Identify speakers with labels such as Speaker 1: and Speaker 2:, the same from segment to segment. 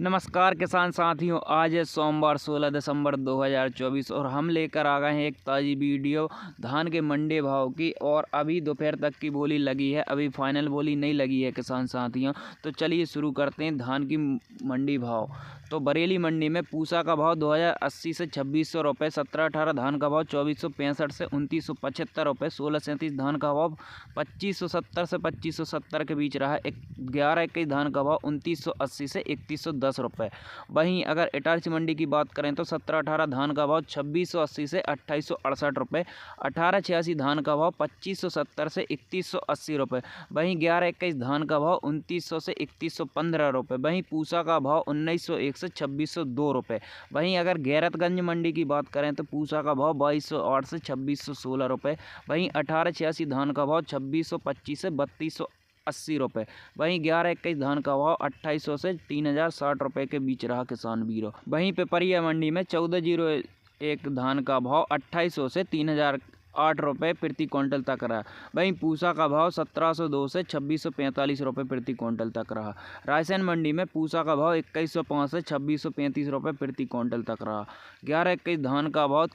Speaker 1: नमस्कार किसान साथियों, आज है सोमवार 16 दिसंबर 2024 और हम लेकर आ गए हैं एक ताज़ी वीडियो धान के मंडी भाव की। और अभी दोपहर तक की बोली लगी है, अभी फाइनल बोली नहीं लगी है किसान साथियों। तो चलिए शुरू करते हैं धान की मंडी भाव। तो बरेली मंडी में पूसा का भाव 2080 से 2600 रुपये, 17-18 धान का भाव 2465 से 2975 रुपये, 16-37 धान का भाव 2570 से 2570 के बीच रहा है। 11-21 धान का भाव 2980 से 3110 रुपये। वहीं अगर इटारसी मंडी की बात करें तो 17-18 धान का भाव 2680 से 2868 रुपये, 18-86 धान का भाव 2570 से 3180 रुपये। वहीं 11-21 धान का भाव 2900 से 3115 रुपये। वहीं पूसा का भाव 1901 से 2602 रुपये। वहीं अगर गैरतगंज मंडी की बात करें तो पूसा का भाव 2208 से 2616 रुपये। वहीं 18-86 धान का भाव 2625 से 3280 रुपये। वहीं 11-21 धान का भाव 2800 से 3060 रुपये के बीच रहा किसान वीरों। वहीं पिपरिया मंडी में 1401 धान का भाव 2800 से 3008 रुपये प्रति क्विंटल तक रहा। वहीं पूसा का भाव 1702 से 2645 रुपये प्रति क्विंटल तक रहा। रायसेन मंडी में पूसा का भाव 2105 से 2635 रुपये प्रति क्विंटल तक रहा। 11-21 धान का भाव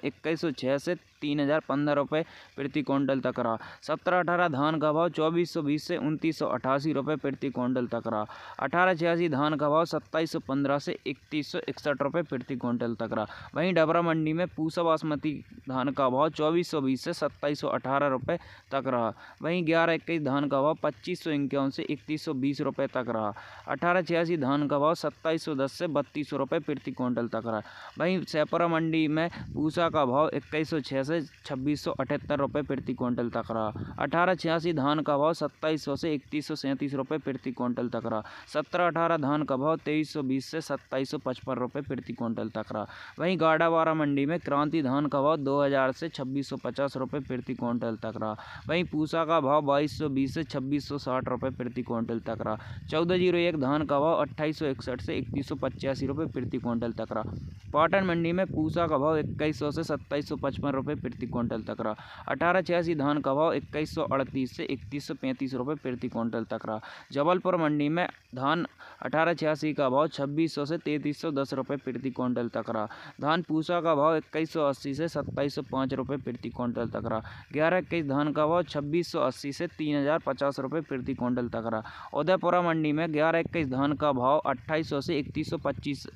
Speaker 1: 2106 से 3015 रुपये प्रति क्विंटल तक रहा। 17-18 धान का भाव 2420 से 2988 रुपये प्रति क्विंटल तक रहा। 18-86 धान का भाव 2715 से 3161 रुपये प्रति क्विंटल तक रहा। वहीं डबरा मंडी में पूसा बासमती धान का भाव 2420 से 2718 रुपये तक रहा। वहीं 11-21 धान का भाव 2551 से 3120 रुपये तक रहा। 18-86 धान का भाव 2710 से 3200 रुपये प्रति क्विंटल तक रहा। वहीं सैपुरा मंडी में पूसा का भाव 2106 से 2678 रुपये प्रति क्विंटल तक रहा। 18-86 धान का भाव 2700 से 3137 रुपये प्रति क्विंटल तक रहा। 17-18 धान का भाव 2320 से 2755 रुपये प्रति क्विंटल तक रहा। वहीं गाड़ावारा मंडी में क्रांति धान का भाव 2000 से 2650 रुपये प्रति क्विंटल तक रहा। वहीं पूसा का भाव 2220 से 2660 रुपये प्रति क्विंटल तक रहा। 1401 धान का भाव 2861 से 3185 रुपये प्रति क्विंटल तक रहा। पाटन मंडी में पूसा का भाव 2100 से 2755 रुपये प्रति क्विंटल तक रहा। 18-86 धान का भाव 2138 से 3135 रुपये प्रति क्विंटल तक रहा। जबलपुर मंडी में धान 18-86 का भाव 2600 से 3310 रुपये प्रति क्विंटल तक रहा। धान पूसा का भाव 2180 से 2705 रुपये प्रति क्विंटल तक रहा। 11-21 धान का भाव 2680 से 3050 रुपये प्रति क्विंटल तक रहा। उदयपुरा मंडी में 11-21 धान का भाव 2800 से 3125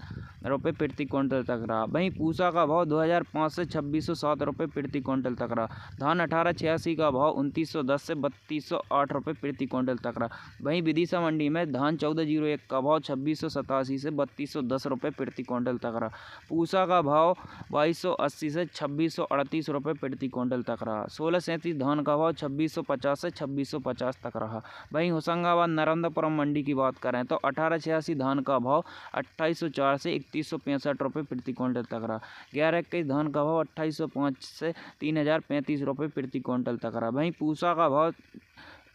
Speaker 1: रुपये प्रति क्विंटल तक रहा। वहीं पूसा का भाव 2005 से 2607 रुपये प्रति क्विंटल तक रहा। धान 18-86 का भाव 2910 से 3208 रुपये प्रति क्विंटल तक रहा। वहीं विदिशा मंडी में धान 1401 का भाव 2687 से 3210 रुपये प्रति क्विंटल तक रहा। पूसा का भाव 2280 से 2638 रुपये प्रति क्विंटल तक रहा। 16-37 धान का भाव 2650 से 2650 तक रहा। वहीं होशंगाबाद नरेंद्रपुरम मंडी की बात करें तो 18-86 धान का भाव 2804 से 3165 रुपये प्रति क्विंटल तक रहा। 11-21 धान का भाव 2805 से 3035 रुपये प्रति क्विंटल तक रहा। वहीं पूसा का भाव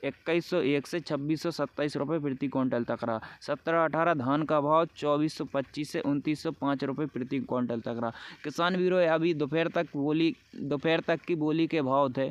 Speaker 1: 2101 से 2627 रुपये प्रति क्विंटल तक रहा। 17-18 धान का भाव 2425 से 2905 रुपये प्रति क्विंटल तक रहा। किसान वीरों, अभी दोपहर तक की बोली के भाव थे।